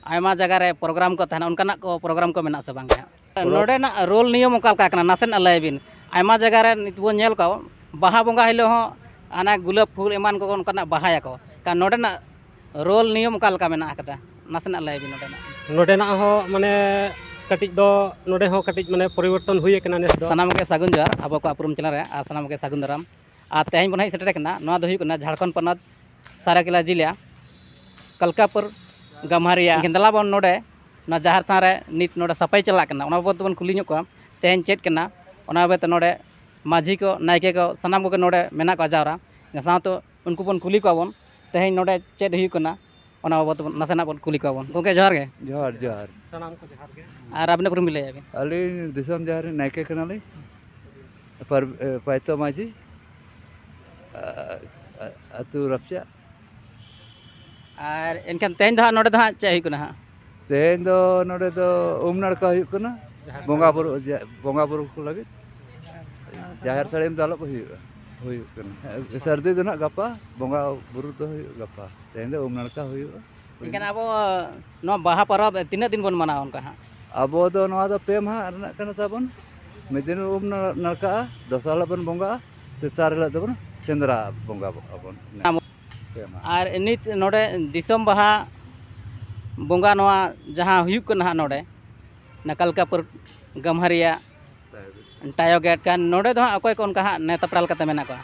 आयमा जगह रे प्रोग्राम को तहना उनका को प्रोग्राम को मेना से बांग नोडे ना रोल नियम ओका का कना नासेन लैबिन आयमा जगह रे नित बो नेल का बाहा बोंगा हिलो हो आना गुलाब फूल एमान को उनका बाहा को का नोडे ना रोल नियम ओका का मेना कदा नासेन लैबिन नोडे ना हो माने कटिज दो नोडे हो कटिज माने परिवर्तन हुई कना नेस दो सनाम के सागुन जोहार अब को अपरूम चैनल रे आ सनाम के सागुन दाराम आ तेहन बन सेटर कना नोआ दो हुई कना झारखंड पनत साराकेला जिला कलकापुर गम्हारिया गेंदला बन नोडे ना जहार थारे नित नोडे सफाई चला कना ओना बाबत बन कुली को तेहन चेत कना ओना बाबत नोडे माझी को नायके को सनाम को नोडे मेना को जावरा साथ उनको बन कुली को बन तेहन नोडे चेत हुई कना ओना बाबत नासेना बन कुली को बन गोके जोहार गे जोहार जोहार सनाम को जोहार गे और आपने पुरम मिले आगे अली दिसम जहार नायके कनाली पर पाइतो माझी अतु रपचा और इनखान तेहन दो नोडे दो चे हुई कना तेहन दो नोडे दो उमनाड़का हुई कना बोंगा बुरु को लगे जहार साड़ीम दालो को हुई कना सर्दी दो ना गपा बोंगा बुरु तो हुई गपा तेहन दो उमनाड़का हुई इनखान अब नो बाहा परब तीना दिन बन मनाव उनका हां अब दो नवा दो पे माह रना कना ताबन मिदिन उमनाड़का दसाला बन बोंगा तेसार हिला दबन सेंद्रा बोंगा अबन और नित नोडे दिसम बाहा बोंगा नोआ जहां हुयुक कना नोडे नकलकापुर गम्हारिया टायो गेट का नोडे दो अकोय को उनका नेता प्राल कते मेना को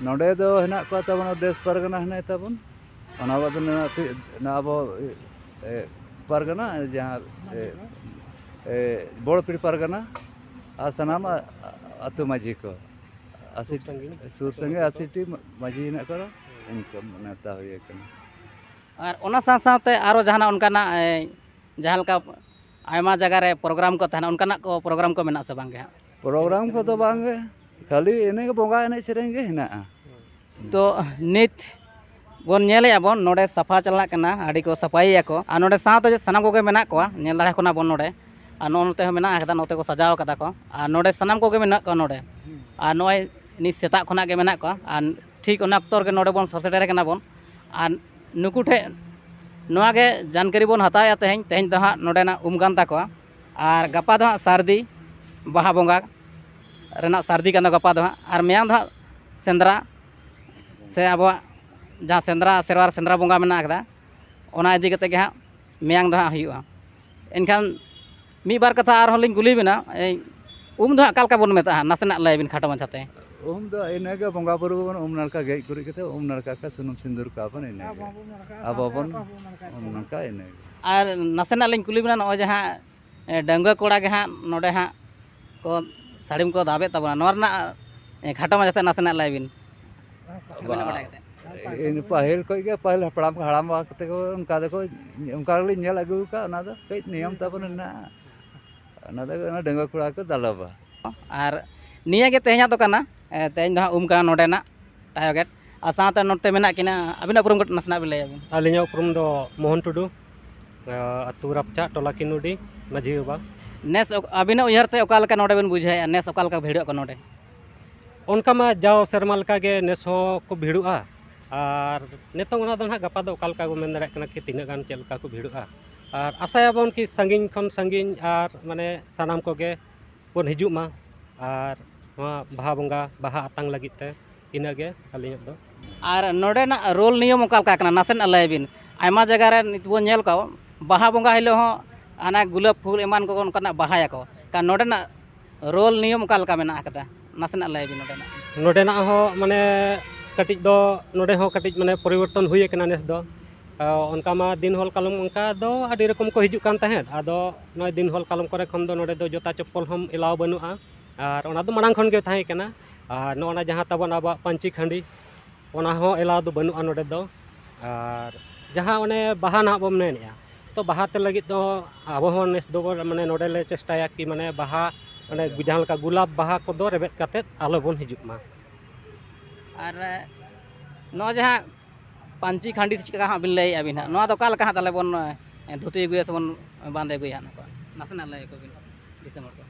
नोडे दो हेना को ताबन देश परगना हेना ताबन ओना बाद ना अब परगना जहां बड़पीड़ परगना आ सनाम अतु माझी को सुर संगे 80 माझी हेना को इनका नेता हुई कना और ओना साथे आरो जहाना उनकाना जहां का आयमा जगह रे प्रोग्राम को तहना उनकाना को प्रोग्राम को मेना से बांगे प्रोग्राम को तो बांगे खाली एने के बोंगा एने सेरेंगे हेना तो नित बोन नेले आबोन नोडे सफा चला कना आडी को सफाई को आ नोडे साथ सनाम को मेना को नेल दाड़े कोना बोन नोडे आ नोते हो मेना कदा नोते को सजाव कदा को आ नोडे सनाम को मेना को नोडे आ नोय नि सेता खोना के मेना को आ ठीक ओना अक्तर के नोडे बोन ससेटेरे कना बोन आ नुकु ठे नोआ के जानकारी बोन हताया तेहन तेहन दो हाँ नोडे ना उमगान ताको और गपा दो हाँ सारदी बाहा बोंगा रेना सारदी का गपा दो हाँ और मेयां दो हाँ सेंद्रा से अब जहाँ सेंद्रा सेरवार सेंद्रा बोंगा मेना कदा ओना इदी कते के हाँ मेयां दो हाँ हुयुआ एनखान मी बार कथा आर होलिंग गुली बिना उम दो हाँ कालका बोन मेता नासेना लय बिन खाटो माछाते उम दो इने के बोंगा बुरु बन उम नाड़का गेज गुरी कते उम नाड़का का सुनुम सिंदूर का बन इने अब बन उम नाड़का इने और नासेना लिंग कुली बिना न जहाँ डंगा कोड़ा के हाँ नोडे हाँ को साड़ीम को दाबे तबना नोरना खाटो माछाते नासेना लय बिन इन पहल को के पहल हपड़ाम हड़ाम कते को उनका देखो उनका ले नेल अगु का ना दो कई नियम तबन ना दो ना डंगा कोड़ा को दालबा और निया के तेहना तो कना तेहन दो उम कना नोडे ना टायो गेट आ साथे नोते मेना किना अबिना पुरम नसना बिले आलिया उपरम दो मोहन टुडू अतु रपचा टोला किनुडी माझी बाबा नेस अबिना उयहर ते ओका लका नोडे बन बुझाय नेस ओका लका भिड़ो को नोडे उनका मा जाओ शर्मा लका गे नेस हो को भिड़ुआ और नितों ओना दो ना गपा दो ओका लका को मेन दाड़े कना कि तिना गान चेल का को भिड़ुआ और आशायाबन कि संगिन खन संगिन और माने सनाम को गे बन हिजुग मा और बाहा बोंगा बाहा आतंग लगित ते इनागे आलिया दो और नोडे ना रोल नियम ओका लका कना नासेन लय बिन आयमा जगह रे नित बो नेल का बाहा बोंगा हिलो हो आना गुलाब फूल एमान को उनका बाहा को का नोडे ना रोल नियम ओका लका मेना कदा नासेन लय बिन नोडे ना हो माने कटिज दो नोडे हो कटिज माने परिवर्तन हुई कना नेस दो उनका मा दिन हॉल कालम उनका दो आदि रकम को हिजुक कान तहेत आदो नय दिन हॉल कालम करे खन दो नोडे दो जोता चप्पल हम एलाव बनुआ और ओना दो मांग खन के थाहे कना और नोना जहाँ तबन अब पंची खंडी ओना हो एलाव दो बनुआ नोडे दो और जहाँ ओने बाहा ना बम नेनिया तो बाहा ते लगित दो अब हो नेस दो माने नोडे ले चेष्टाया कि माने बाहा माने जहाँ लका गुलाब बाहा को दो रेबेत काते आलो बन हिजुक मा और नो जहाँ पांची खांडी चिका हाँ बिन लय अबिन नो तो काल कहाँ तले बन धुती गुया से बन बांधे गुया नासेना लय को बिन दिसमर को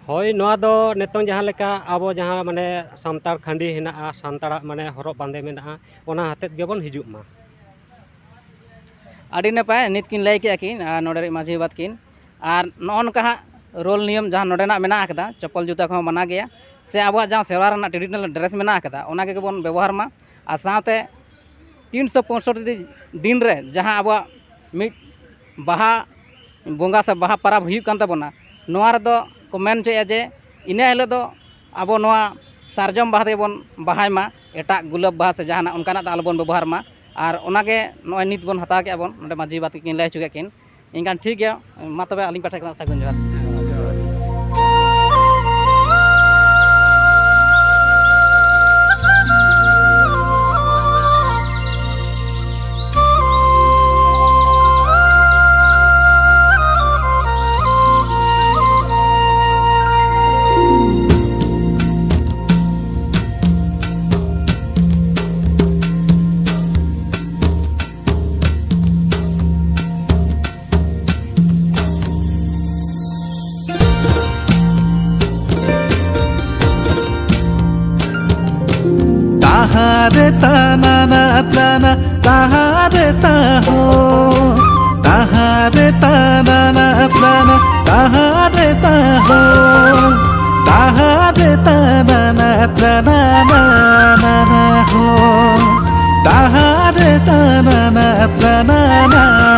हय नोआ दो नेतों जहाँ लेका अब जहाँ माने सानतार खांडी हेना सानतारा माने हरब बांधे मेना ओना हतेत गेबन हिजुक मा ᱟᱹᱰᱤ ᱱᱟᱯᱟᱭ ᱱᱤᱛ ᱠᱤᱱ ᱞᱟᱹᱭ ᱠᱮᱜᱼᱟ ᱠᱤᱱ ᱱᱚᱰᱮ ᱨᱤᱱ ᱢᱟᱺᱡᱷᱤ ᱵᱟᱵᱟ ᱠᱤᱱ ᱟᱨ ᱱᱚᱜᱼᱚ ᱱᱚᱝᱠᱟ ᱦᱟᱸᱜ ᱨᱳᱞ ᱱᱤᱭᱚᱢ ᱡᱟᱦᱟᱸ ᱱᱚᱰᱮᱱᱟᱜ ᱢᱮᱱᱟᱜ ᱟᱠᱟᱫᱟ ᱪᱚᱯᱚᱞ ᱡᱩᱛᱟᱹ ᱠᱚᱦᱚᱸ ᱢᱟᱱᱟ ᱜᱮᱭᱟ ᱥᱮ ᱟᱵᱚᱣᱟᱜ ᱡᱟᱦᱟᱸ ᱥᱮᱨᱣᱟ ᱨᱮᱱᱟᱜ ᱴᱨᱮᱰᱤᱥᱚᱱᱟᱞ ᱰᱨᱮᱥ ᱢᱮᱱᱟᱜ ᱟᱠᱟᱫᱟ ᱚᱱᱟ ᱜᱮᱵᱚᱱ ᱵᱮᱵᱚᱦᱟᱨ ᱢᱟ ᱟᱨ ᱥᱟᱶᱛᱮ 365 दिन रे जहाँ अब मिट बाहा बोंगा से बाहा परब हुई कान ताबोना नोआ रे दो को मेन चेया जे इना हिलो दो अब नोआ सारजम बाहा तेबोन बाहाय मा एटा गुलाब बाहा से जहाना उनकाना दा आलबोन व्यवहार मा और ओनागे नोय नित बोन हता के आबोन नोडे माजी बात किन लय चुके किन इनकान ठीक गया मा तबे अलिन पाठा कना सागुन जोहार ताहारे ताना ना ताना ताहारे ताहो ताहारे ताना ना ताना ताहारे ताहो ताहारे ताना ना ताना ना ना ना हो ताहारे ताना ना ताना ना